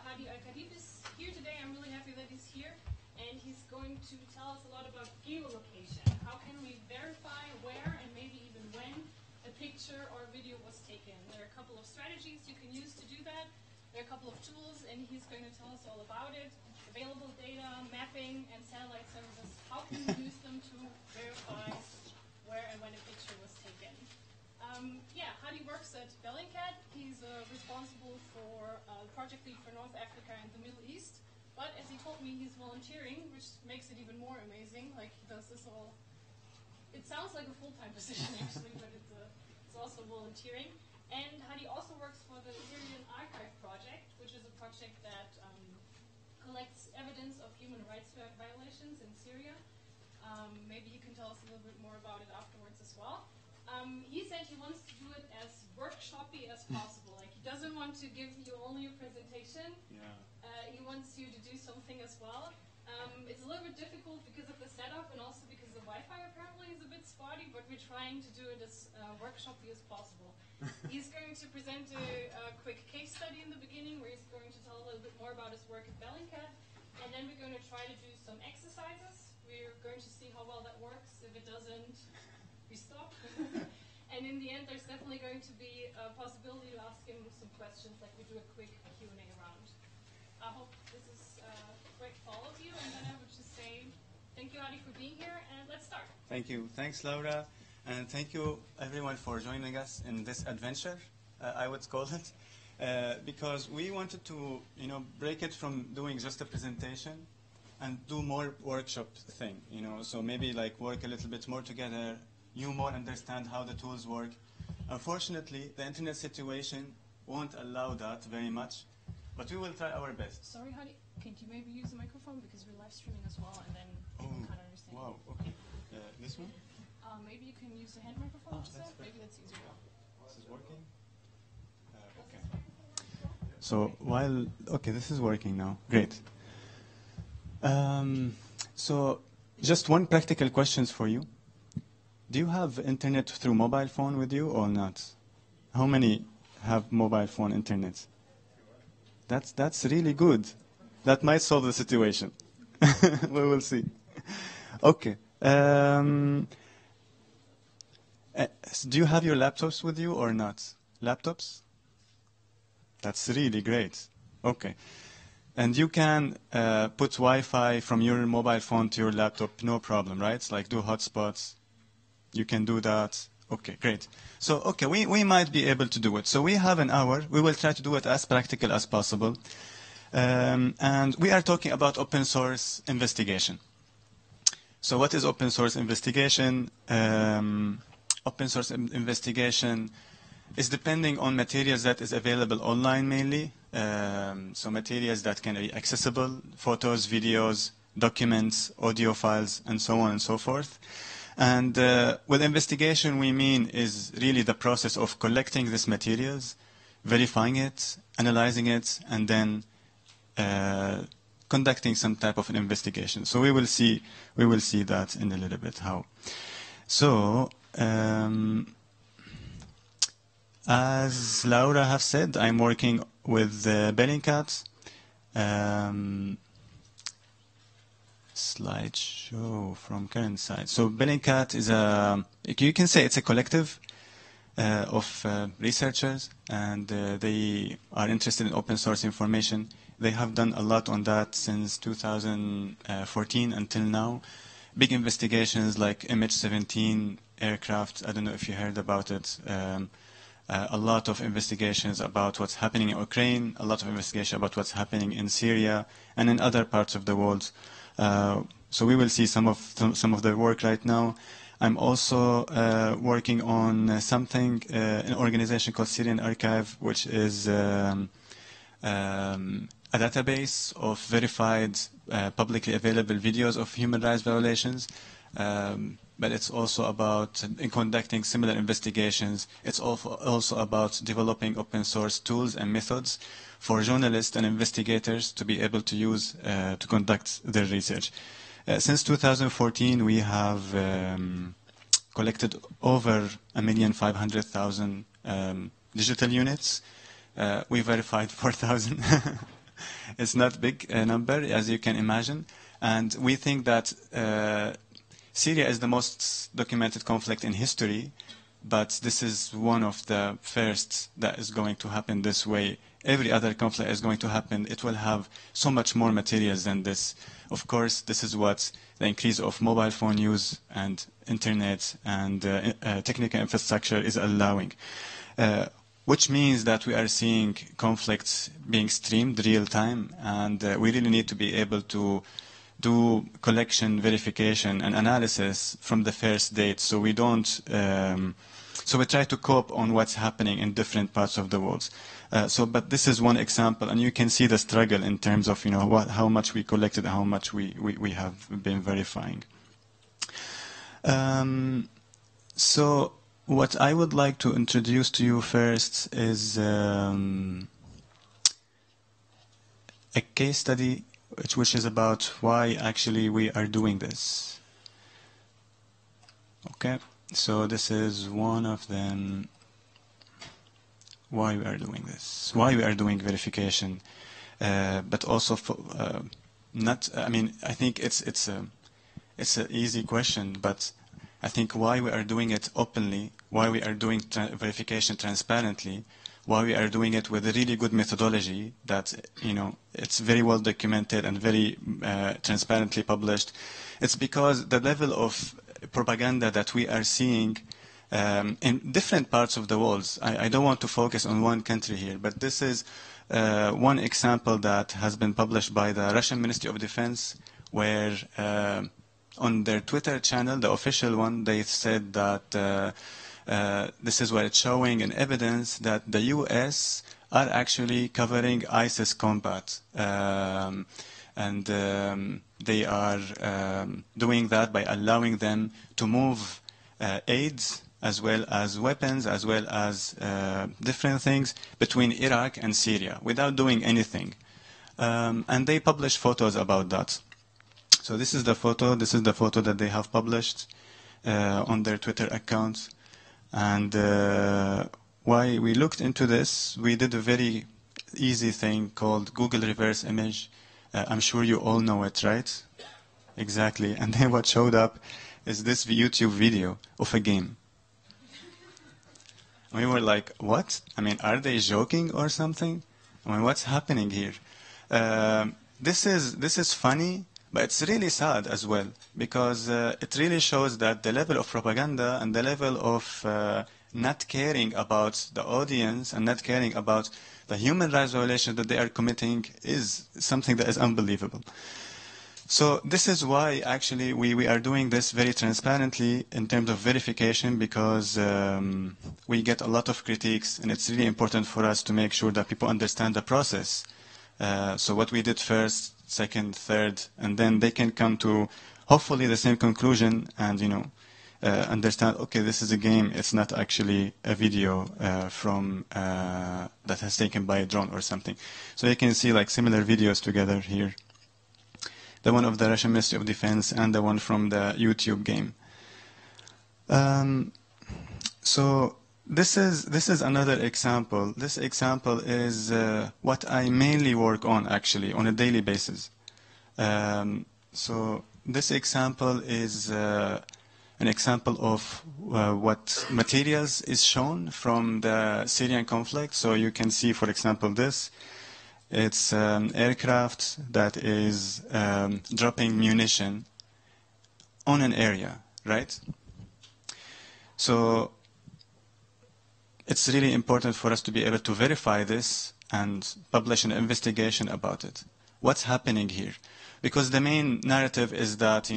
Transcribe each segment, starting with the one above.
Hadi Al-Khatib is here today. I'm really happy that he's here, and he's going to tell us a lot about geolocation. How can we verify where and maybe even when a picture or video was taken? There are a couple of strategies you can use to do that. There are a couple of tools, and he's going to tell us all about it. Available data, mapping, and satellite services. How can we use them to verify where and when a picture was taken? Hadi works at Bellingcat. He's responsible for project lead for North Africa and the Middle East. But as he told me, he's volunteering, which makes it even more amazing. Like, he does this all. It sounds like a full-time position, actually, but it's also volunteering. And Hadi also works for the Syrian Archive Project, which is a project that collects evidence of human rights violations in Syria. Maybe you can tell us a little bit more about it afterwards as well. He said he wants to do it as workshoppy as possible. Like, he doesn't want to give you only a presentation. Yeah. He wants you to do something as well. It's a little bit difficult because of the setup and also because the Wi-Fi apparently is a bit spotty, but we're trying to do it as workshoppy as possible. He's going to present a quick case study in the beginning where he's going to tell a little bit more about his work at Bellingcat, and then we're going to try to do some exercises. We're going to see how well that works. If it doesn't, we stop. And in the end, there's definitely going to be a possibility to ask him some questions, like we do a quick Q&A round. I hope this is great for all of you, and then I would just say thank you, Hadi, for being here, and let's start. Thank you. Thanks, Laura. And thank you, everyone, for joining us in this adventure, I would call it, because we wanted to, break it from doing just a presentation and do more workshop thing, so maybe like work a little bit more together, you more understand how the tools work. Unfortunately, the internet situation won't allow that very much, but we will try our best. Sorry, Hadi, can you maybe use the microphone because we're live streaming as well, and then people can't understand. Wow, okay. This one? Maybe you can use the hand microphone instead. Maybe that's easier. This is working? Okay. So okay, this is working now. Great. So just one practical question for you. Do you have internet through mobile phone with you or not? How many have mobile phone internet? That's really good. That might solve the situation. We will see. Okay. Do you have your laptops with you or not? Laptops? That's really great. Okay. And you can put Wi-Fi from your mobile phone to your laptop, no problem, right? Like do hotspots. You can do that. Okay, great. So, okay, we might be able to do it. So we have an hour. We will try to do it as practical as possible. And we are talking about open source investigation. So what is open source investigation? Open source investigation is depending on materials that is available online mainly. So materials that can be accessible, photos, videos, documents, audio files, and so on and so forth. And with investigation, we mean is really the process of collecting these materials, verifying it, analyzing it, and then conducting some type of an investigation. So we will see that in a little bit how. So as Laura have said, I'm working with Bellingcat. Slideshow from current side. So Bellingcat is you can say it's a collective of researchers, and they are interested in open source information. They have done a lot on that since 2014 until now. Big investigations like MH17 aircraft. I don't know if you heard about it. A lot of investigations about what's happening in Ukraine, a lot of investigation about what's happening in Syria and in other parts of the world. So we will see some of their work right now. I'm also working on something, an organization called Syrian Archive, which is a database of verified, publicly available videos of human rights violations. But it's also about in conducting similar investigations. It's also about developing open source tools and methods for journalists and investigators to be able to use to conduct their research. Since 2014, we have collected over 1,500,000 digital units. We verified 4,000. It's not a big number, as you can imagine. And we think that Syria is the most documented conflict in history, but this is one of the first that is going to happen this way. Every other conflict is going to happen. It will have so much more materials than this. Of course, this is what the increase of mobile phone use and internet and technical infrastructure is allowing. Which means that we are seeing conflicts being streamed real time, and we really need to be able to do collection, verification, and analysis from the first date, so we don't. So we try to cope on what's happening in different parts of the world. But this is one example, and you can see the struggle in terms of how much we collected, and how much we have been verifying. So what I would like to introduce to you first is a case study which is about why actually we are doing this. Okay, so this is one of them. Why we are doing this? Why we are doing verification? But also, not. I mean, I think it's an easy question, but I think why we are doing it openly, why we are doing verification transparently, why we are doing it with a really good methodology that, it's very well documented and very transparently published. It's because the level of propaganda that we are seeing in different parts of the world. I don't want to focus on one country here, but this is one example that has been published by the Russian Ministry of Defense, where on their Twitter channel, the official one, they said that this is where it's showing an evidence that the U.S. are actually covering ISIS combat. And they are doing that by allowing them to move aids as well as weapons, as well as different things between Iraq and Syria without doing anything. And they publish photos about that. So this is the photo. This is the photo that they have published on their Twitter account. And why we looked into this, we did a very easy thing called Google reverse image. I'm sure you all know it, right? Exactly. And then what showed up is this YouTube video of a game. We were like, what? I mean, are they joking or something? I mean, what's happening here? This is funny, but it's really sad as well, because it really shows that the level of propaganda and the level of not caring about the audience and not caring about the human rights violation that they are committing is something that is unbelievable. So this is why actually we are doing this very transparently in terms of verification, because we get a lot of critiques, and it's really important for us to make sure that people understand the process. So what we did first, second, third, and then they can come to hopefully the same conclusion and understand, okay, this is a game, it's not actually a video from that has taken by a drone or something. So you can see like similar videos together here. The one of the Russian Ministry of Defense and the one from the YouTube game. So this is another example. This example is what I mainly work on actually on a daily basis. So this example is an example of what materials is shown from the Syrian conflict. So you can see, for example, this. It's an aircraft that is dropping munition on an area, right? So it's really important for us to be able to verify this and publish an investigation about it. What's happening here? Because the main narrative is that,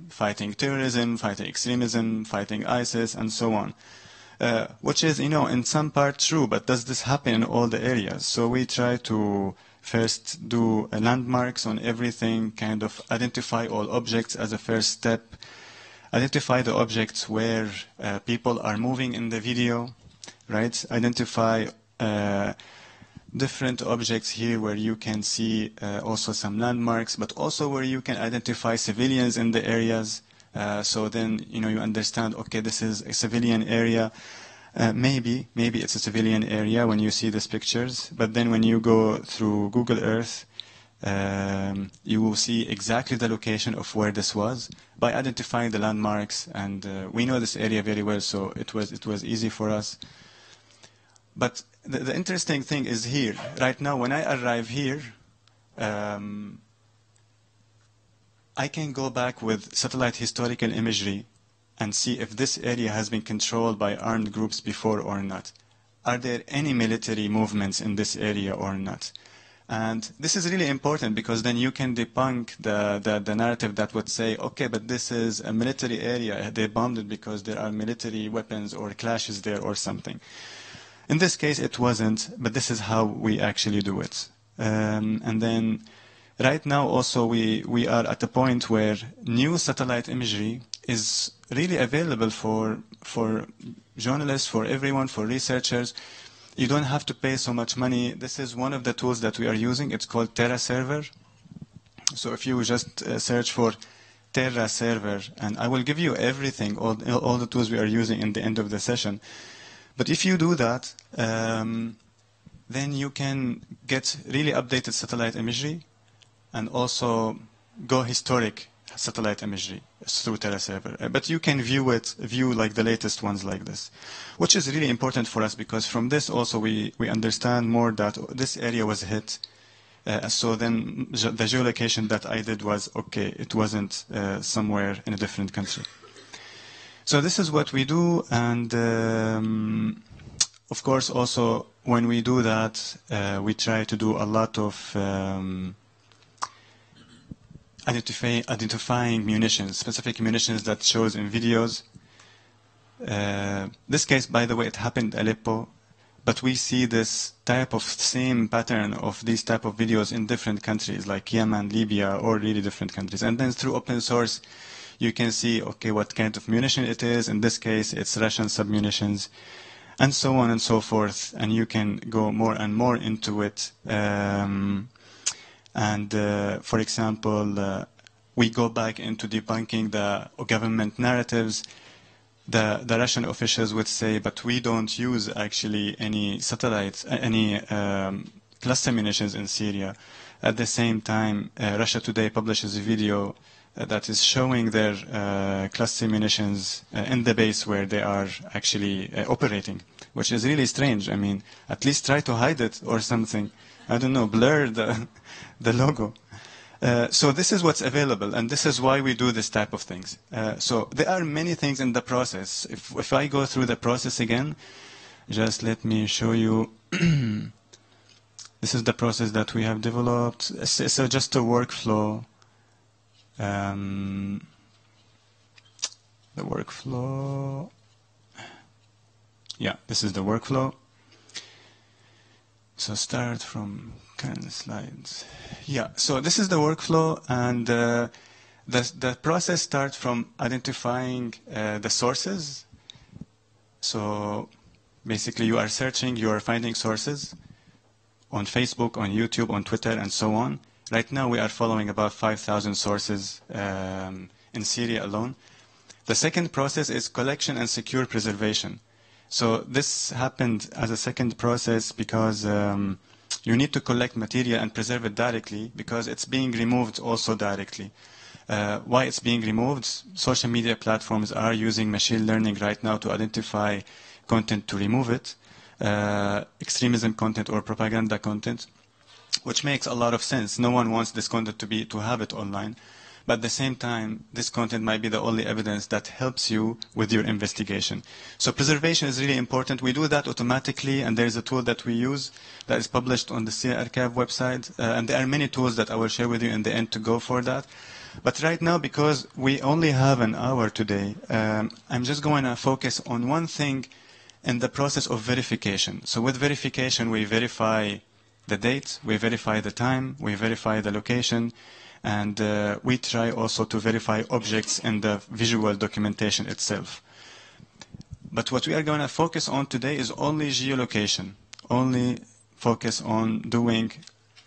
fighting terrorism, fighting extremism, fighting ISIS, and so on. Which is, in some part true, but does this happen in all the areas? So we try to first do landmarks on everything, kind of identify all objects as a first step, identify the objects where people are moving in the video, right? Identify different objects here where you can see also some landmarks, but also where you can identify civilians in the areas. So then, you understand, okay, this is a civilian area. Maybe it's a civilian area when you see these pictures. But then when you go through Google Earth, you will see exactly the location of where this was by identifying the landmarks. And we know this area very well, so it was easy for us. But the interesting thing is here. Right now, when I arrive here, I can go back with satellite historical imagery and see if this area has been controlled by armed groups before or not. Are there any military movements in this area or not? And this is really important because then you can debunk the narrative that would say, okay, but this is a military area. They bombed it because there are military weapons or clashes there or something. In this case, it wasn't, but this is how we actually do it. And then right now also we are at a point where new satellite imagery is really available for journalists, for everyone, for researchers. You don't have to pay so much money. This is one of the tools that we are using. It's called Terra Server. So if you just search for Terra Server, and I will give you everything, all the tools we are using in the end of the session. But if you do that, then you can get really updated satellite imagery and also go historic satellite imagery through Terra Server. But you can view like the latest ones like this, which is really important for us because from this also we understand more that this area was hit. So then the geolocation that I did was, okay, it wasn't somewhere in a different country. So this is what we do, and of course also when we do that, we try to do a lot of identifying munitions, specific munitions that shows in videos. This case, by the way, it happened in Aleppo, but we see this type of same pattern of these type of videos in different countries like Yemen, Libya, or really different countries. And then through open source, you can see, okay, what kind of munition it is. In this case, it's Russian submunitions, and so on and so forth. And you can go more and more into it. For example, we go back into debunking the government narratives. The Russian officials would say, but we don't use actually any satellites, any cluster munitions in Syria. At the same time, Russia Today publishes a video that is showing their cluster munitions in the base where they are actually operating, which is really strange. I mean, at least try to hide it or something. I don't know, blur the logo. So this is what's available, and this is why we do this type of things. So there are many things in the process. If I go through the process again, just let me show you. This is the process that we have developed. So just a workflow. The workflow. Yeah, this is the workflow. So start from current slides. Yeah, so this is the workflow, and the process starts from identifying the sources. So basically you are searching, you are finding sources on Facebook, on YouTube, on Twitter, and so on. Right now we are following about 5,000 sources in Syria alone. The second process is collection and secure preservation. So this happened as a second process because you need to collect material and preserve it directly because it's being removed also directly. Why it's being removed? Social media platforms are using machine learning right now to identify content to remove it, extremism content or propaganda content, which makes a lot of sense. No one wants this content to have it online. But at the same time, this content might be the only evidence that helps you with your investigation. So preservation is really important. We do that automatically, and there is a tool that we use that is published on the Syria Archive website. And there are many tools that I will share with you in the end to go for that. But right now, because we only have an hour today, I'm just going to focus on one thing in the process of verification. So with verification, we verify the date, we verify the time, we verify the location, and we try also to verify objects in the visual documentation itself. But what we are going to focus on today is only geolocation, only focus on doing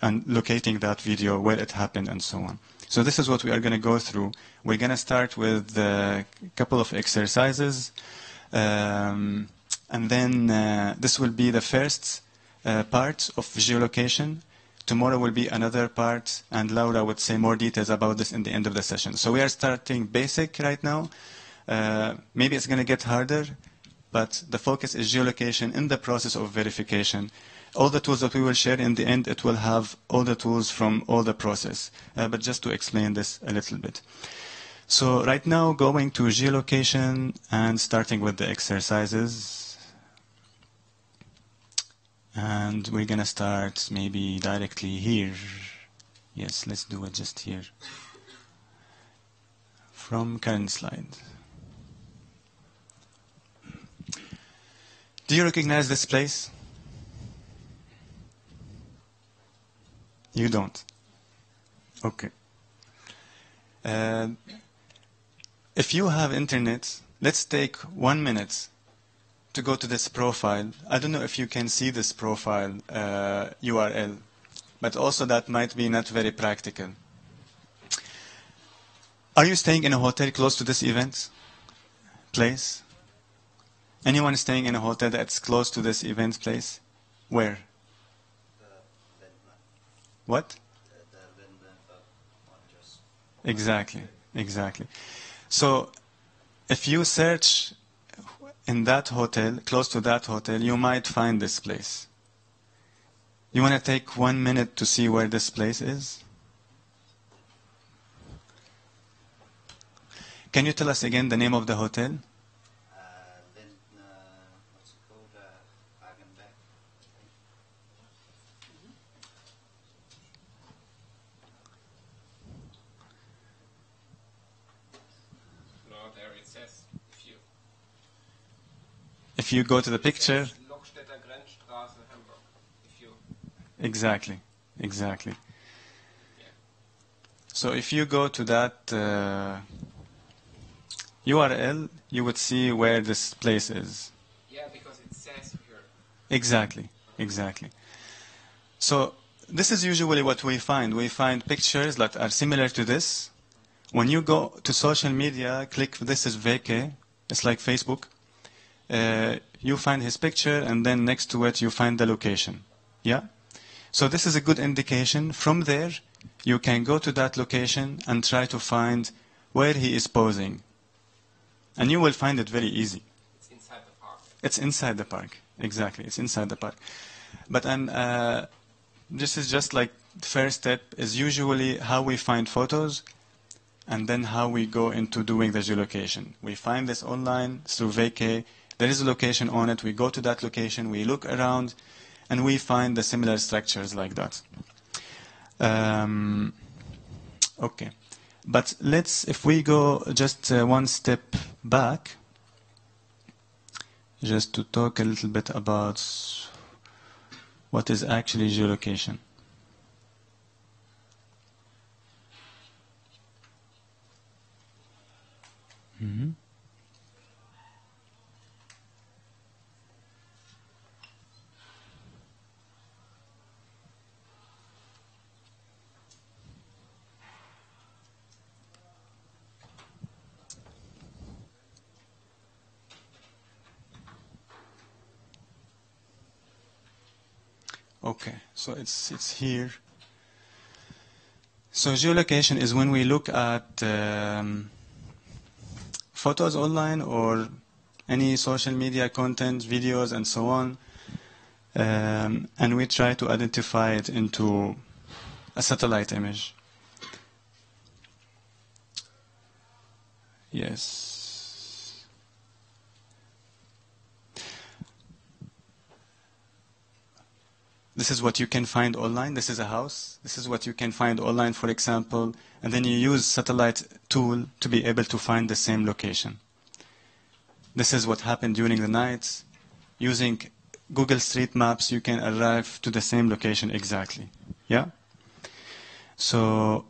and locating that video, where it happened, and so on. So this is what we are going to go through. We're going to start with a couple of exercises, and then this will be the first part of geolocation. Tomorrow will be another part, and Laura would say more details about this in the end of the session. So we are starting basic right now. Maybe it's going to get harder, but the focus is geolocation in the process of verification. All the tools that we will share in the end, it will have all the tools from all the process. But just to explain this a little bit. So right now, going to geolocation and starting with the exercises. And we're going to start maybe directly here. Yes, let's do it just here. From current slide. Do you recognize this place? You don't? Okay. If you have internet, let's take 1 minute to go to this profile. I don't know if you can see this profile URL, but also that might be not very practical. Are you staying in a hotel close to this event place? Anyone staying in a hotel that's close to this event place? Where? What? Exactly, exactly. So if you search in that hotel, close to that hotel, you might find this place. You want to take 1 minute to see where this place is? Can you tell us again the name of the hotel? What's it called? Hagenbeck. No, there it says If you go to the picture. Lockstädter Grenzstraße, Hamburg. Exactly, exactly. Yeah. So if you go to that URL, you would see where this place is. Yeah, because it says here. Exactly, exactly. So this is usually what we find. We find pictures that are similar to this. When you go to social media, click this is VK. It's like Facebook. You find his picture, and then next to it you find the location. Yeah? So this is a good indication. From there, you can go to that location and try to find where he is posing. And you will find it very easy. It's inside the park. It's inside the park. Exactly, it's inside the park. But this is just like the first step is usually how we find photos and then how we go into doing the geolocation. We find this online through VK. There is a location on it. We go to that location. We look around, and we find the similar structures like that. Okay. But if we go just one step back, just to talk a little bit about what is actually geolocation. Okay, so it's here. So geolocation is when we look at photos online or any social media content, videos, and so on, and we try to identify it into a satellite image. Yes. This is what you can find online. This is a house. This is what you can find online, for example. And then you use satellite tool to be able to find the same location. This is what happened during the night. Using Google Street Maps, you can arrive to the same location exactly. Yeah? So,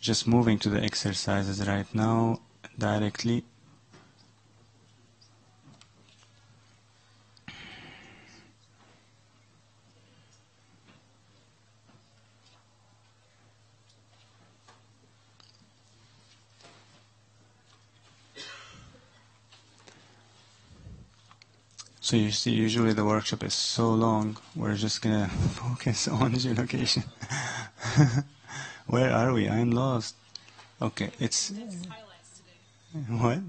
just moving to the exercises right now directly. So you see, usually the workshop is so long, we're just going to focus on geolocation. Where are we? I'm lost. Okay, it's... Condensed highlights today. What?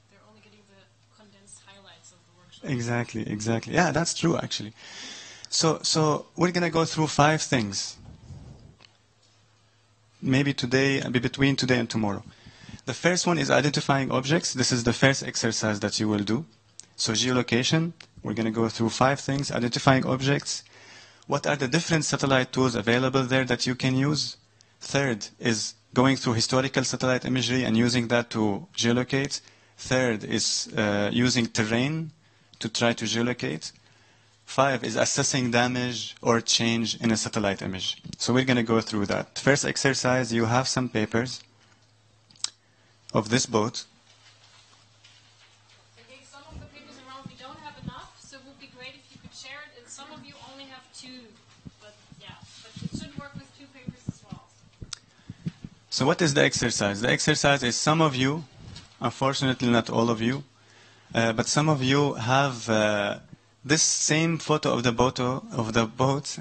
They're only getting the condensed highlights of the workshop. Exactly. Yeah, that's true, actually. So we're going to go through 5 things. Maybe today, between today and tomorrow. The first one is identifying objects. This is the first exercise that you will do. So geolocation, we're going to go through 5 things. Identifying objects. What are the different satellite tools available there that you can use? Third is going through historical satellite imagery and using that to geolocate. Third is using terrain to try to geolocate. 5 is assessing damage or change in a satellite image. So we're going to go through that. First exercise, you have some papers of this boat. Some of the papers around, we don't have enough, so it would be great if you could share it. And some of you only have 2, but it should work with 2 papers as well. So what is the exercise? The exercise is some of you, unfortunately not all of you, but some of you have this same photo of the boat,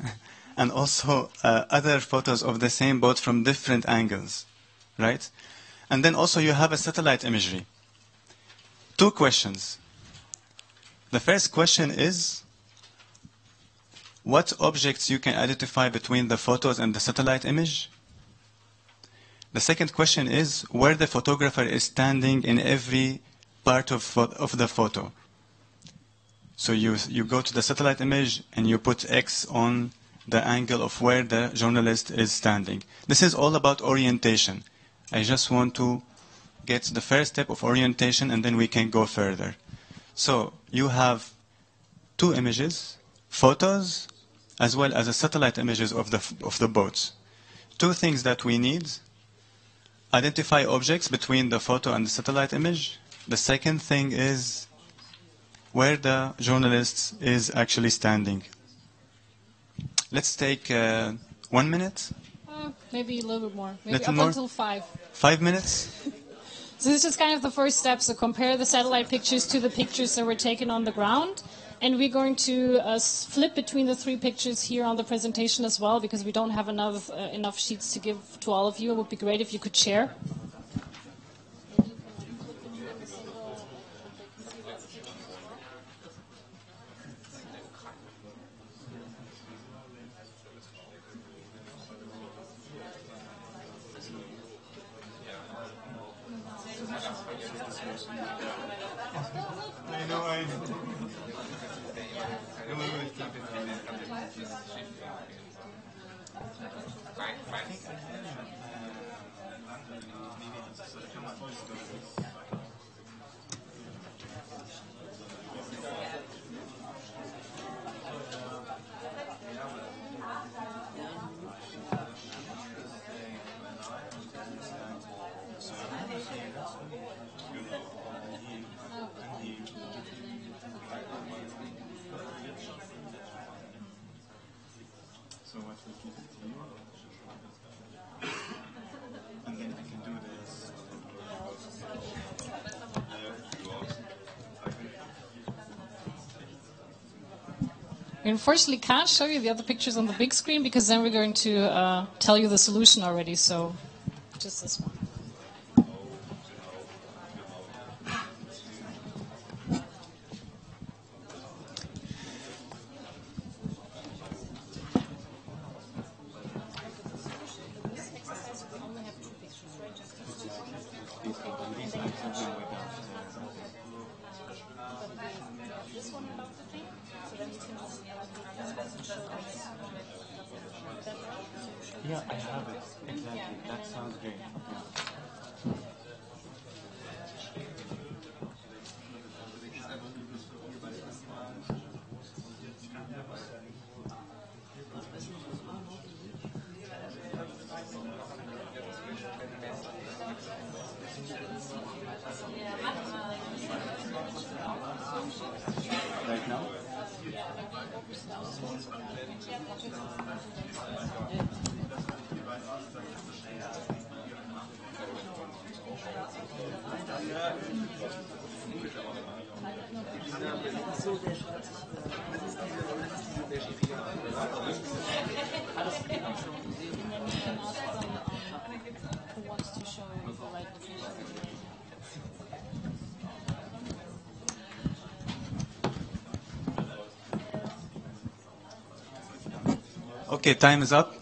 and also other photos of the same boat from different angles, right? And then also you have a satellite imagery. 2 questions. The first question is, what objects you can identify between the photos and the satellite image? The second question is, where the photographer is standing in every part of the photo. So you go to the satellite image and you put X on the angle of where the journalist is standing. This is all about orientation. I just want to get the first step of orientation and then we can go further. So you have 2 images, photos, as well as the satellite images of the boats. 2 things that we need: identify objects between the photo and the satellite image. The second thing is where the journalist is actually standing. Let's take 1 minute. Maybe a little bit more. Maybe Little up more? until 5. 5 minutes? So this is kind of the first step. So compare the satellite pictures to the pictures that were taken on the ground. And we're going to flip between the 3 pictures here on the presentation as well, because we don't have enough sheets to give to all of you. It would be great if you could share. So what will keep it to you? And then I can do this. We unfortunately can't show you the other pictures on the big screen because then we're going to tell you the solution already. So just this one. Yeah, I have it. Exactly. That sounds great. Right now? Who wants to show the right location? Okay, time is up.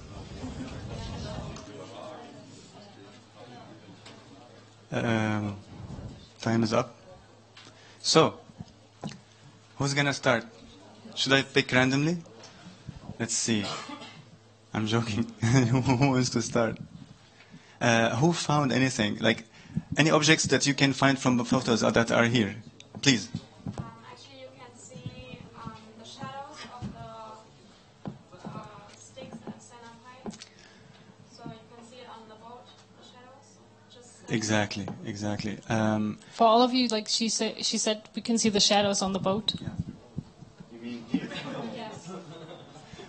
Time is up. So, who's gonna start? Should I pick randomly? Let's see. I'm joking. Who wants to start? Who found anything? Like, any objects that you can find from the photos that are here? Please. Actually, you can see the shadows of the sticks that stand up high. So you can see it on the boat, the shadows. Just Exactly, exactly. For all of you, like she said, we can see the shadows on the boat. Yeah. You mean here? yes.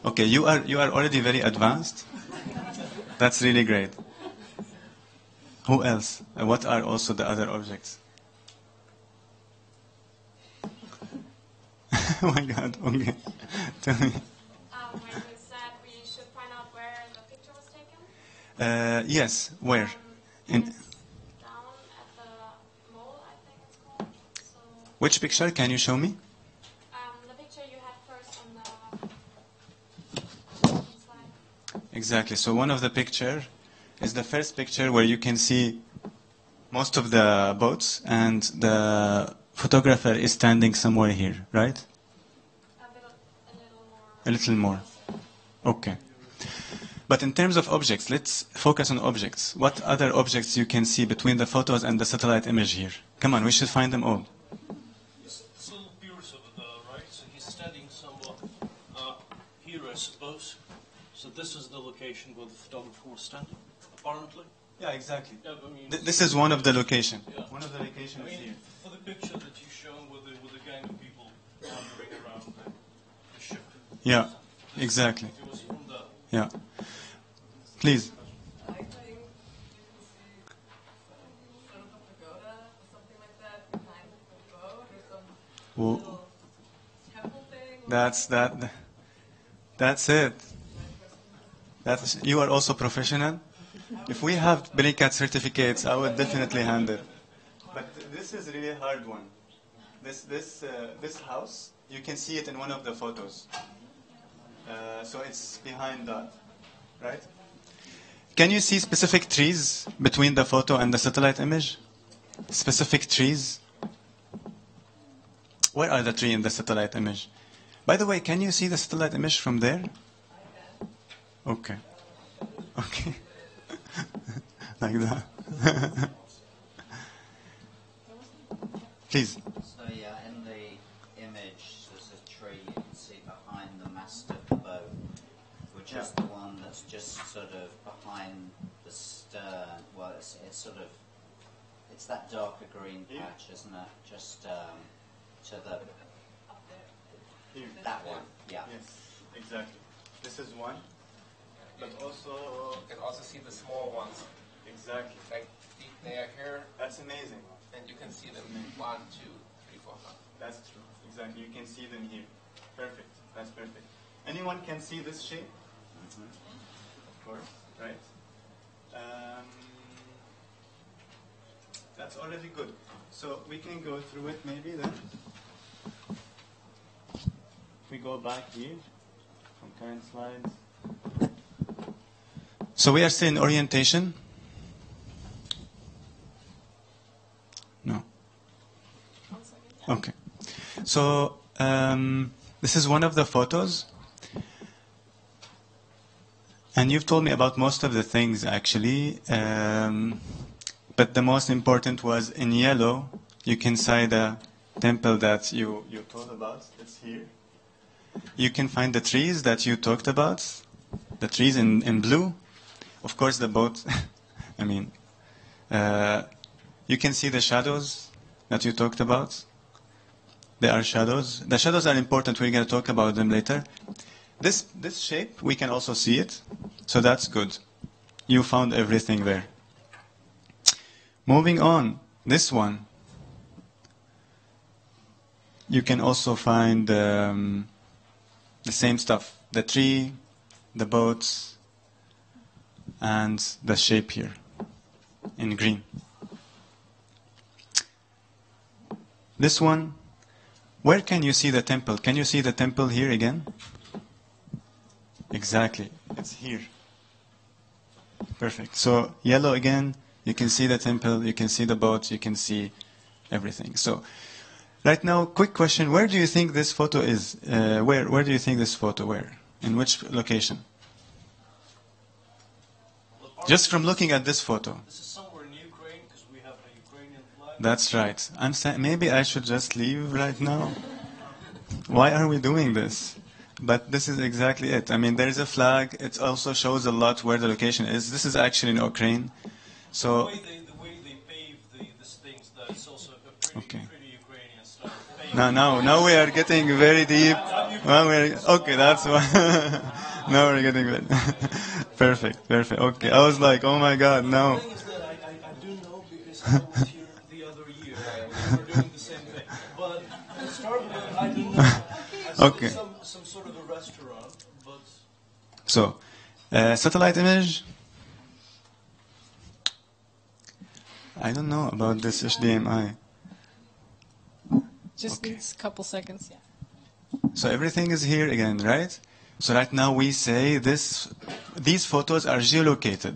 Okay, you are already very advanced. That's really great. Who else? What are also the other objects? Oh my God! Okay, tell me. When we said we should find out where the picture was taken. Yes, where? In Down at the mole, I think it's called. So, which picture? Can you show me? the picture you had first on the slide. Exactly. So one of the picture is the first picture where you can see most of the boats and the photographer is standing somewhere here, right? A little more. Okay. But in terms of objects, let's focus on objects. What other objects you can see between the photos and the satellite image here? Come on, we should find them all. This little piers over there, right? So he's standing somewhat here, I suppose. So this is the location where the photographer was standing, apparently. Yeah, exactly. Yeah, I mean, This is one of the location. Yeah. One of the locations I mean, here. for the picture that you shown with the gang of people wandering around the ship. Yeah, exactly. It was from there. Yeah. Please. I think you can see sort of a pagoda or something like that behind the boat or some Well, little temple thing. That's it. You are also professional. If we have Bellingcat certificates, I would definitely hand it. But this is really a hard one. This house, you can see it in one of the photos. So it's behind that, right? Can you see specific trees between the photo and the satellite image? Specific trees? Where are the trees in the satellite image? By the way, can you see the satellite image from there? Okay. Okay. Like that. Please. So yeah, in the image there's a tree you can see behind the mast of the boat, which is the one that's just sort of behind the stern. Well, it's sort of, it's that darker green patch, isn't it? Just to the, that one, yeah. Yes, exactly. This is one, but also You can also see the small ones. exactly. Like they are here, That's amazing. and you can see them 1, 2, 3, 4, 5. That's true. Exactly. You can see them here. Perfect. That's perfect. Anyone can see this shape? Of course, right? That's already good. So we can go through it maybe then. We go back here from current slides. So we are still in orientation. No. Okay. So this is one of the photos. And you've told me about most of the things, actually. But the most important was in yellow, you can see the temple that you told about. It's here. You can find the trees that you talked about, the trees in blue. Of course, the boat. I mean, you can see the shadows that you talked about. There are shadows. The shadows are important. We're going to talk about them later. This shape, we can also see it. So that's good. You found everything there. Moving on, this one. You can also find the same stuff. The tree, the boats, and the shape here in green. This one, where can you see the temple? Can you see the temple here again? Exactly, it's here. Perfect. So yellow again, you can see the temple, you can see the boat, you can see everything. So right now, quick question, where do you think this photo is? Where do you think this photo, where? In which location? Just from looking at this photo. This is somewhere in Ukraine because we have a Ukrainian flag. That's right. I'm saying maybe I should just leave right now. Why are we doing this? But this is exactly it. I mean, there is a flag. It also shows a lot where the location is. This is actually in Ukraine. So The way they pave these things, that's also a pretty Ukrainian style. now we are getting very deep. Okay, that's why. Now we're getting very perfect. Okay, I was like, oh my God, no. The thing is that I do know because I was here the other year. We were doing the same thing. But to start with, I do know. I saw Okay. some sort of a restaurant, but So, satellite image. I don't know about this HDMI. Just Okay. needs a couple seconds, yeah. So everything is here again, right? So right now we say these photos are geolocated.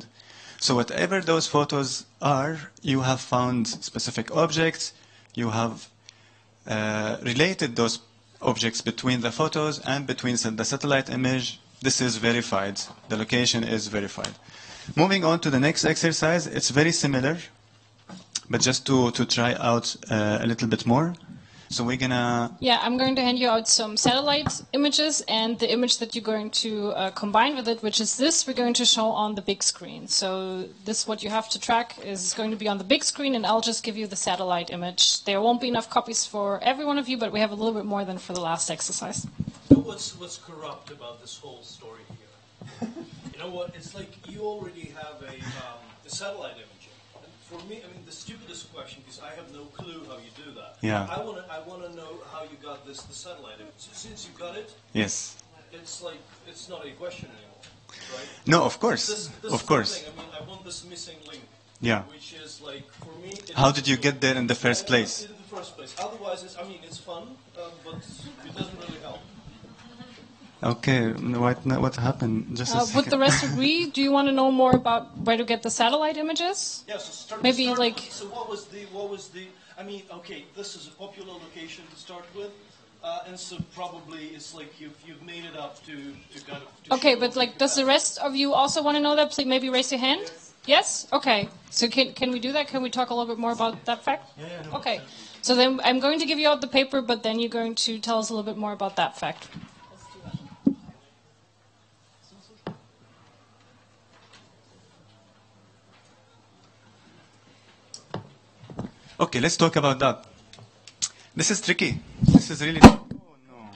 So whatever those photos are, you have found specific objects, you have related those objects between the photos and between the satellite image. This is verified. The location is verified. Moving on to the next exercise, it's very similar, but just to try out a little bit more. So we're gonna... Yeah, I'm going to hand you out some satellite images and the image that you're going to combine with it, which is this, we're going to show on the big screen. So this, what you have to track, is going to be on the big screen, and I'll just give you the satellite image. There won't be enough copies for every one of you, but we have a little bit more than for the last exercise. you know what's corrupt about this whole story here? You know what? It's like you already have a satellite imaging. And for me, I mean, the stupidest question, because I have no clue how you do that. Yeah. I want to know how you got the satellite image. Since you got it, Yes. it's like it's not a question anymore, right? No, of course. This Of is course. the thing. I mean, I want this missing link. Yeah. Which is like for me. How did you get there in the first place? In the first place. Otherwise, it's fun, but it doesn't really help. Okay, what happened? Just a Would second. the rest agree? Do you want to know more about where to get the satellite images? Yeah, so Maybe like- So what was the? I mean, okay, this is a popular location to start with, and so probably it's like you've made it up to kind of. To Okay, show but like, people does the that. rest of you also want to know that? Please, maybe raise your hand. Yes? Okay. So can we do that? Can we talk a little bit more about that fact? Yeah, no, Okay. So then I'm going to give you out the paper, but then you're going to tell us a little bit more about that fact. Okay, let's talk about that. This is tricky. This is really... Oh, no.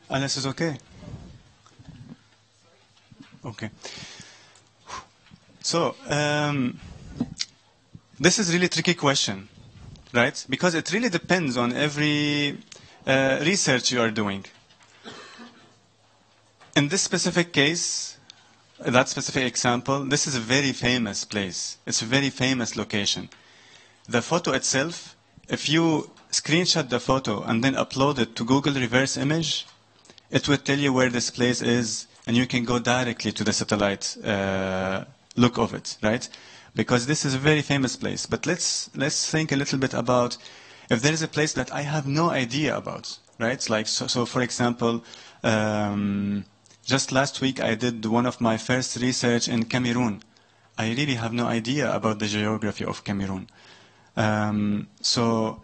And this is okay. Okay. So, this is really tricky question, right? Because it really depends on every research you are doing. in this specific case, that specific example, this is a very famous place. It's a very famous location. The photo itself, if you screenshot the photo and then upload it to Google Reverse Image, it will tell you where this place is, and you can go directly to the satellite look of it, right? Because this is a very famous place. But let's think a little bit about if there is a place that I have no idea about, right? Like so for example, just last week I did one of my first research in Cameroon. I really have no idea about the geography of Cameroon. So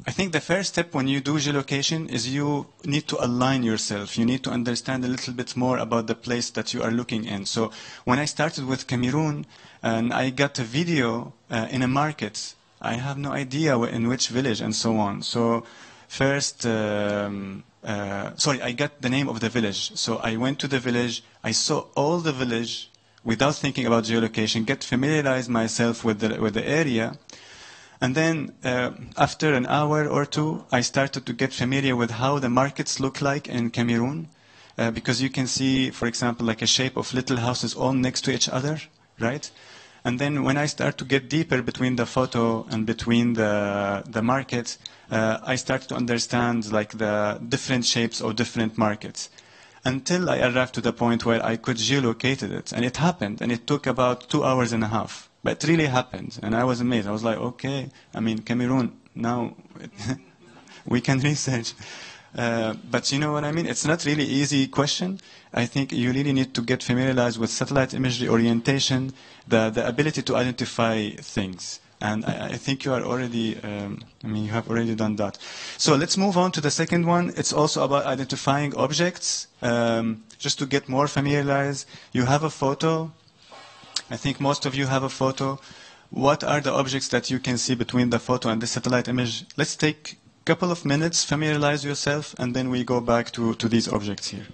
I think the first step when you do geolocation is you need to align yourself. You need to understand a little bit more about the place that you are looking in. So when I started with Cameroon and I got a video in a market, I have no idea in which village and so on. So first, I got the name of the village. So I went to the village, I saw all the village without thinking about geolocation, get familiarized myself with the area. And then after an hour or two, I started to get familiar with how the markets look like in Cameroon. Because you can see, for example, like a shape of little houses all next to each other, right? And then when I start to get deeper between the photo and between the markets, I start to understand like the different shapes of different markets. Until I arrived to the point where I could geolocate it. And it happened. And it took about 2 hours and a half. But it really happened. And I was amazed. I was like, okay, I mean, Cameroon, now we can research. But you know what I mean? It's not really easy question. I think you really need to get familiarized with satellite imagery orientation, the ability to identify things. And I think you are already, you have already done that. So let's move on to the second one. It's also about identifying objects. Just to get more familiarized, you have a photo. I think most of you have a photo. What are the objects that you can see between the photo and the satellite image? Let's take a couple of minutes, familiarize yourself, and then we go back to these objects here.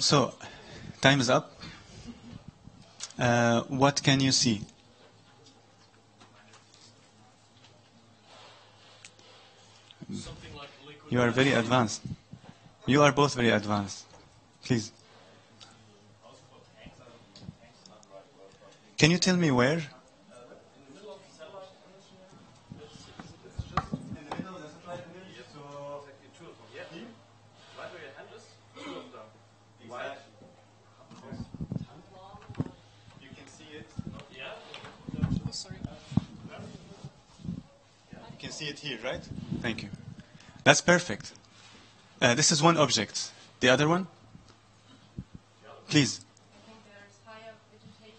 So, time is up. What can you see? You are very advanced. You are both very advanced. Please. Can you tell me where? See it here, right? Thank you. That's perfect. This is one object. The other one? Please. I think there's higher vegetation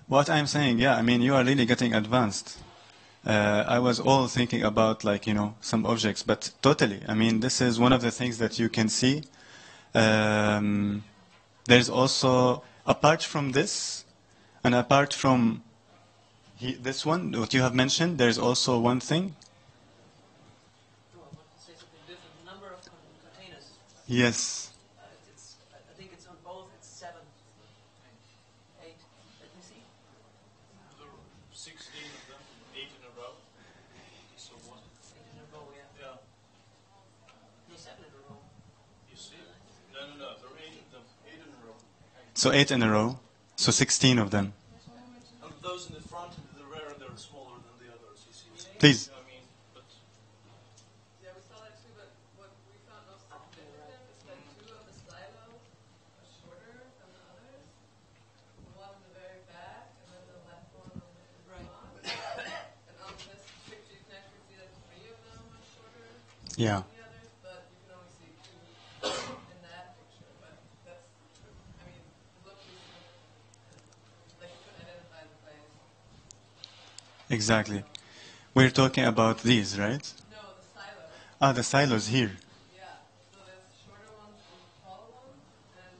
What I'm saying, yeah, I mean, you are really getting advanced. I was all thinking about, like, you know, some objects, but totally. I mean, this is one of the things that you can see. There's also, apart from this, and apart from this one, what you have mentioned, there's also one thing. No, I want to say something different. The number of containers. Yes. I think it's on both. It's 7, 8. Let me see. There are 16 of them, 8 in a row. So what? 8 in a row, yeah. Yeah. No, 7 in a row. You see? No. There are 8 of them. 8 in a row. So 8 in a row. So 16 of them. And those in the front and the rear, they're smaller than the others. You see? Please. I mean, but Yeah, we saw that too, but what we found most significant is that 2 of the silos are shorter than the others. The one in the very back, and then the left one on the front. And on this picture, you can actually see that 3 of them are shorter Yeah. than the others, but you can only see 2 in that picture. But that's, I mean, it looks like you can identify the place. Exactly. We're talking about these, right? No, the silos. Ah, the silos here. Yeah, so there's shorter ones and taller ones, and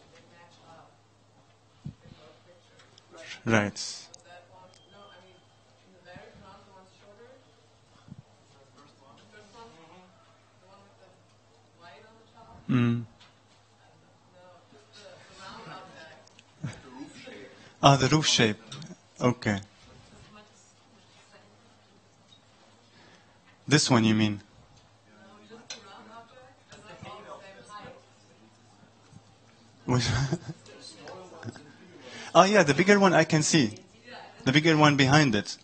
they match up in both pictures. Right. So that one, no, I mean, in the very front, the one's shorter. The first one? The one with the white on the top? Mm. No, just the round object. Ah, the roof shape. Okay. This one, you mean? No, just the round object, and they're all the same height. Which- Oh, yeah, the bigger one I can see. The bigger one behind it.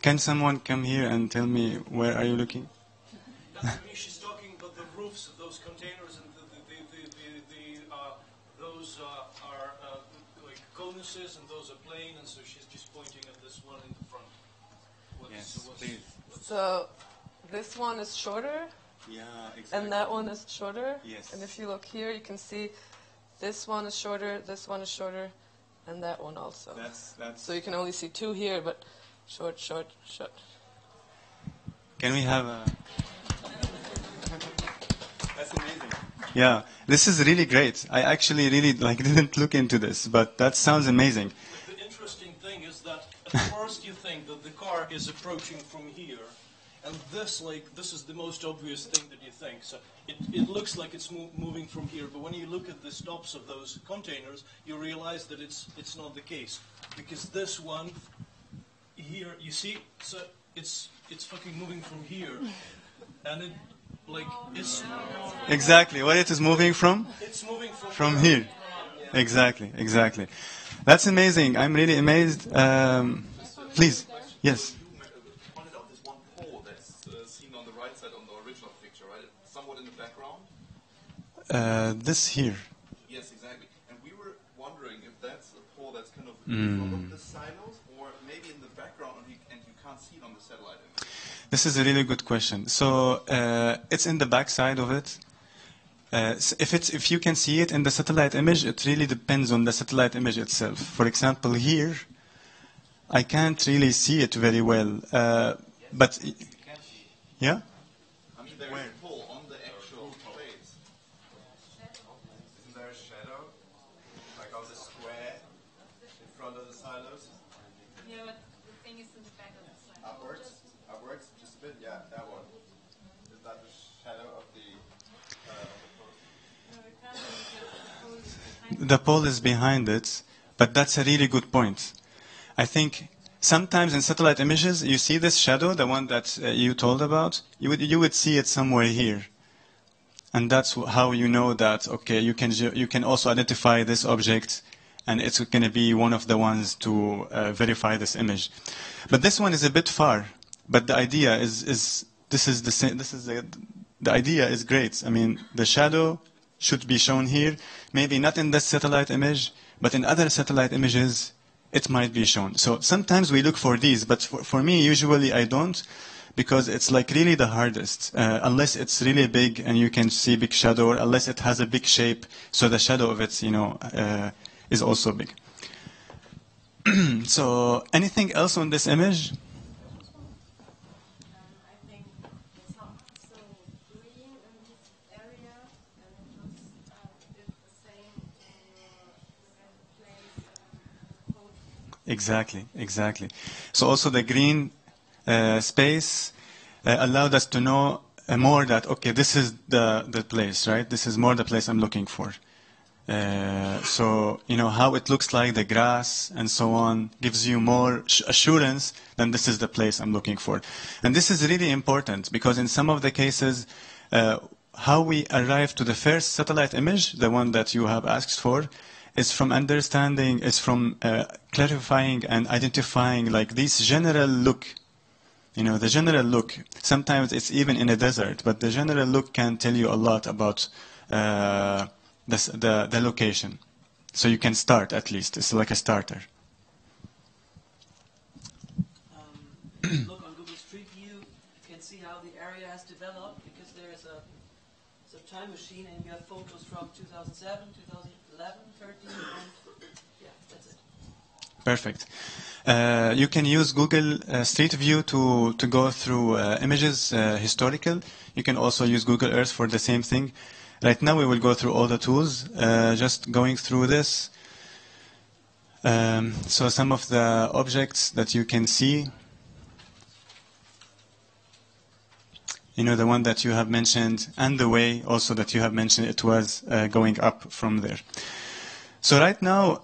Can someone come here and tell me where are you looking? I mean, she's talking about the roofs of those containers, and those are like conuses, and those are plain, and so she's just pointing at this one in the front. So this one is shorter, Yeah, and that one is shorter. Yes. And if you look here, you can see this one is shorter, this one is shorter, and that one also. That's. So you can only see 2 here, but short, short, short. Can we have a? That's amazing. Yeah, this is really great. I actually really didn't look into this, but that sounds amazing. The interesting thing is that at first you think that the car is approaching from here, and this is the most obvious thing that you think. So it looks like it's moving from here, but when you look at the stops of those containers, you realize that it's not the case, because this one here, you see, so it's fucking moving from here, and it's Exactly. Where it is moving from? it's moving From here. Exactly. That's amazing. I'm really amazed. Please. Yes. Pointed out this one pole that's seen on the right side on the original picture, right? Somewhat in the background. This here. Yes, exactly. And we were wondering if that's a pole that's kind of in front of the silos, or maybe in the background, and you can't see it on the satellite image. This is a really good question. So it's in the back side of it. If you can see it in the satellite image, it really depends on the satellite image itself. For example, here, I can't really see it very well. But yeah. I mean, there is a pole on the actual place. Isn't there a shadow, like on the square in front of the silos? Yeah, but the thing is in the back of the slide. Upwards, just a bit. Yeah, that one. Is that the shadow of the? The pole is behind it, but that's a really good point. I think sometimes in satellite images, you see this shadow, the one that you told about, you would see it somewhere here. And that's how you know that, okay, you can also identify this object, and it's going to be one of the ones to verify this image. But this one is a bit far, but the idea the idea is great. I mean, the shadow should be shown here, maybe not in this satellite image, but in other satellite images, it might be shown. So sometimes we look for these, but for me, usually I don't, because it's like really the hardest, unless it's really big and you can see big shadow, or unless it has a big shape, so the shadow of it, is also big. So, anything else on this image? I think it's not so green in this area, and it looks the same Exactly, exactly. So also the green space allowed us to know more that, okay, this is the place, right? This is more the place I'm looking for. So, how it looks like, the grass and so on, gives you more assurance that this is the place I'm looking for. And this is really important because in some of the cases, how we arrive to the first satellite image, the one that you have asked for, is from understanding, is from clarifying and identifying like this general look. The general look. Sometimes it's even in a desert, but the general look can tell you a lot about the location. So you can start at least. It's like a starter. Look on Google Street View, you can see how the area has developed because there is a time machine and you have photos from 2007, 2011, 13, and yeah, that's it. Perfect. You can use Google Street View to go through images, historical. You can also use Google Earth for the same thing. Right now we will go through all the tools, just going through this. So some of the objects that you can see, the one that you have mentioned, and the way also that you have mentioned it was going up from there. So right now,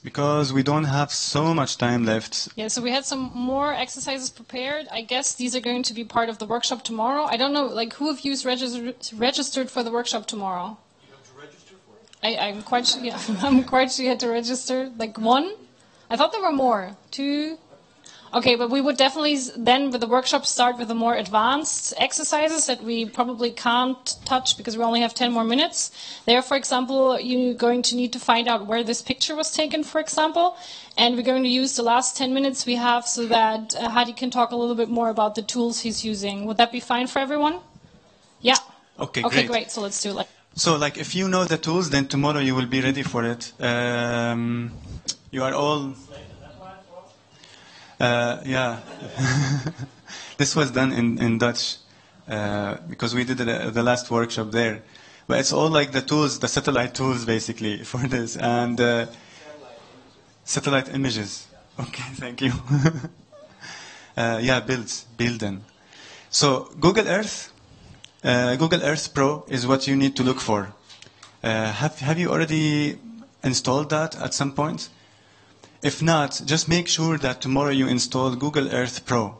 because we don't have so much time left. Yeah, so we had some more exercises prepared. I guess these are going to be part of the workshop tomorrow. I don't know, who of you is registered for the workshop tomorrow? You have to register for it? I'm quite sure. Yeah, I'm quite sure you had to register. One? I thought there were more. 2? Okay, but we would definitely then with the workshop start with the more advanced exercises that we probably can't touch because we only have 10 more minutes. There, for example, you're going to need to find out where this picture was taken, for example. And we're going to use the last 10 minutes we have so that Hadi can talk a little bit more about the tools he's using. Would that be fine for everyone? Yeah. Okay, great. So let's do it. So if you know the tools, then tomorrow you will be ready for it. You are all... yeah, this was done in Dutch because we did the last workshop there. But it's all like the tools, the satellite tools basically for this. And satellite images. Okay, thank you. Builden. So Google Earth Pro is what you need to look for. Have you already installed that at some point? If not, just make sure that tomorrow you install Google Earth Pro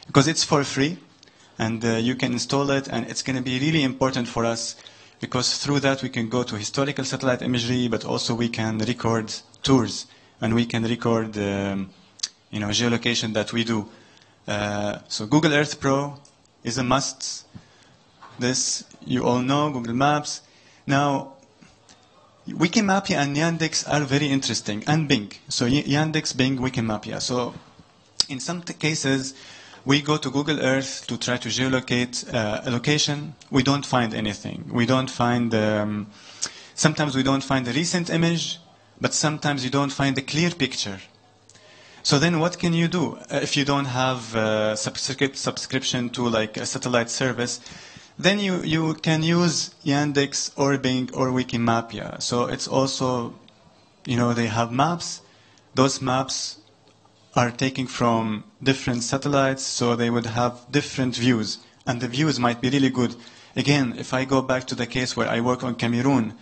because it's for free and you can install it, and it's going to be really important for us because through that we can go to historical satellite imagery, but also we can record tours and we can record geolocation that we do. So Google Earth Pro is a must. This you all know, Google Maps. Now, Wikimapia and Yandex are very interesting, and Bing. So Yandex, Bing, Wikimapia. So in some cases, we go to Google Earth to try to geolocate a location. We don't find anything. We don't find, sometimes we don't find a recent image, but sometimes you don't find a clear picture. So then what can you do if you don't have a subscription to a satellite service? Then you can use Yandex or Bing or Wikimapia. So it's also, they have maps. Those maps are taken from different satellites, so they would have different views. And the views might be really good. Again, if I go back to the case where I work on Cameroon,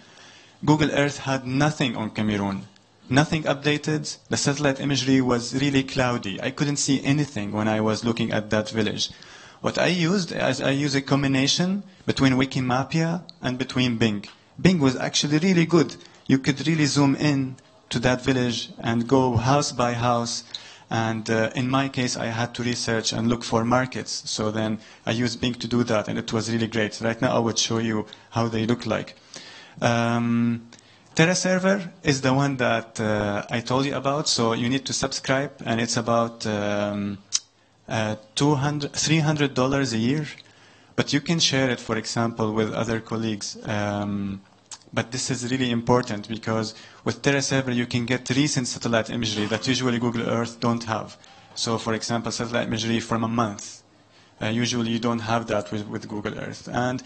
Google Earth had nothing on Cameroon. Nothing updated. The satellite imagery was really cloudy. I couldn't see anything when I was looking at that village. What I used is I used a combination between Wikimapia and between Bing. Bing was actually really good. You could really zoom in to that village and go house by house. And in my case, I had to research and look for markets. So then I used Bing to do that, and it was really great. Right now, I would show you how they look like. TerraServer is the one that I told you about. So you need to subscribe, and it's about $300 a year, but you can share it, for example, with other colleagues. But this is really important because with TerraServer you can get recent satellite imagery that usually Google Earth don't have. So, for example, satellite imagery from a month. Usually you don't have that with Google Earth. And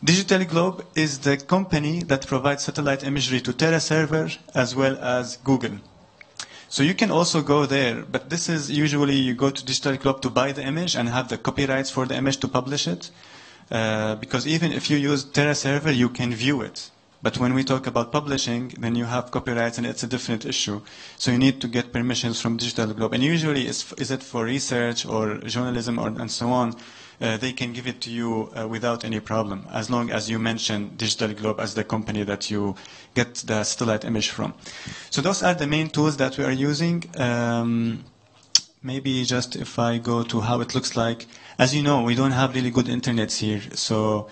Digital Globe is the company that provides satellite imagery to TerraServer as well as Google. So you can also go there, but this is usually you go to Digital Globe to buy the image and have the copyrights for the image to publish it. Because even if you use TerraServer, you can view it. But when we talk about publishing, then you have copyrights and it's a different issue. So you need to get permissions from Digital Globe. And usually, is it for research or journalism and so on, they can give it to you without any problem, as long as you mention Digital Globe as the company that you get the satellite image from. So those are the main tools that we are using. Maybe just if I go to how it looks like. As you know, we don't have really good internets here. So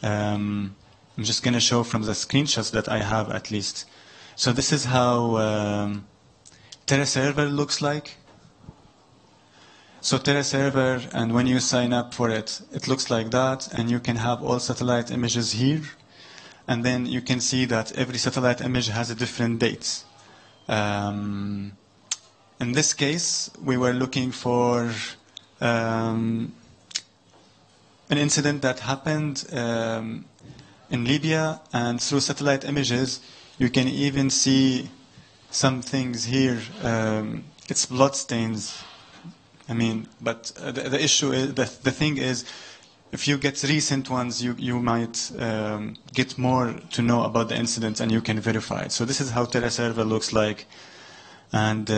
I'm just going to show from the screenshots that I have at least. So this is how TerraServer looks like. So TerraServer, and when you sign up for it, it looks like that, and you can have all satellite images here. And then you can see that every satellite image has a different date. In this case, we were looking for an incident that happened in Libya, and through satellite images, you can even see some things here. It's blood stains. I mean, but the issue is, the thing is, if you get recent ones, you might get more to know about the incident and you can verify it. So this is how TerraServer looks like. And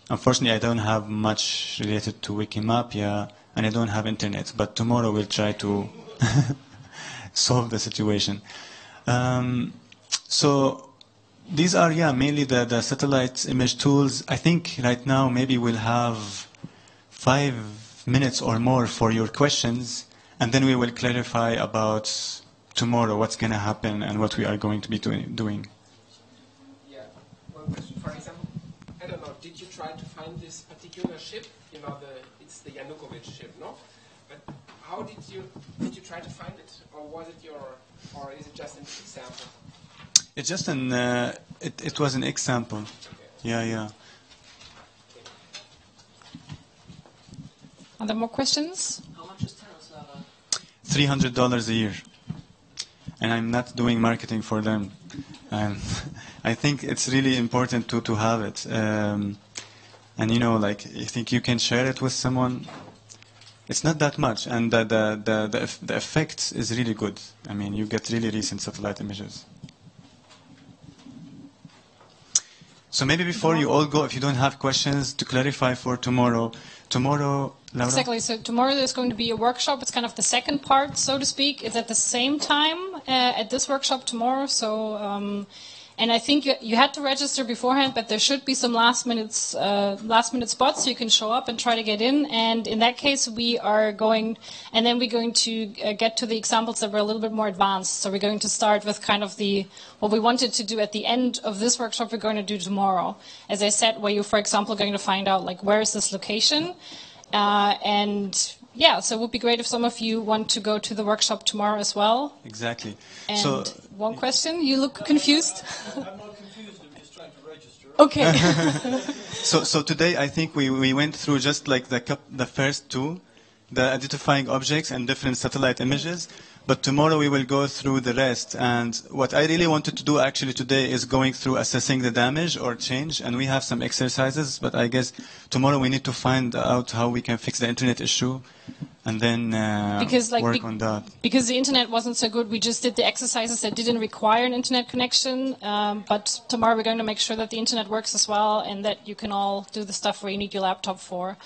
unfortunately, I don't have much related to Wikimapia, and I don't have internet. But tomorrow we'll try to solve the situation. So these are, mainly the satellite image tools. I think right now maybe we'll have 5 minutes or more for your questions, and then we will clarify about tomorrow what's going to happen and what we are going to be doing. Yeah, one question. For example, I don't know, did you try to find this particular ship? You know, it's the Yanukovych ship, no? But how did you try to find it, or is it just an example? It's just it was an example. Okay. Yeah. Are there more questions? How much is TerraServer? $300 a year. And I'm not doing marketing for them. I think it's really important to have it. And I think you can share it with someone. It's not that much, and the effect is really good. I mean, you get really recent satellite images. So maybe before you all go, if you don't have questions, to clarify for tomorrow, Laura? Exactly. So tomorrow there's going to be a workshop. It's kind of the second part, so to speak. It's at the same time at this workshop tomorrow. So, and I think you had to register beforehand, but there should be some last minute spots, so you can show up and try to get in. And in that case, we're going to get to the examples that were a little bit more advanced. So we're going to start with kind of what we wanted to do at the end of this workshop. We're going to do tomorrow, as I said, where you, for example, are going to find out where is this location. So it would be great if some of you want to go to the workshop tomorrow as well. Exactly. And one question, you look confused. I'm not confused, I'm just trying to register. Okay. So today I think we went through just the first two, the identifying objects and different satellite images. But tomorrow we will go through the rest. And what I really wanted to do actually today is going through assessing the damage or change. And we have some exercises, but I guess tomorrow we need to find out how we can fix the internet issue and then work on that. Because the internet wasn't so good, we just did the exercises that didn't require an internet connection. But tomorrow we're going to make sure that the internet works as well and that you can all do the stuff where you need your laptop for.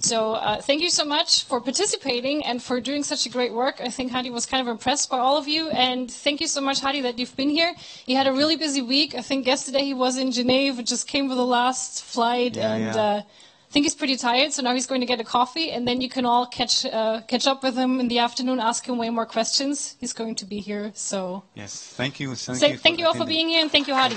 So thank you so much for participating and for doing such a great work. I think Hadi was kind of impressed by all of you. And thank you so much, Hadi, that you've been here. He had a really busy week. I think yesterday he was in Geneva, just came with the last flight. I think he's pretty tired, so now he's going to get a coffee. And then you can all catch up with him in the afternoon, ask him way more questions. He's going to be here. So yes, thank you. Thank you all for being here, and thank you, Hadi.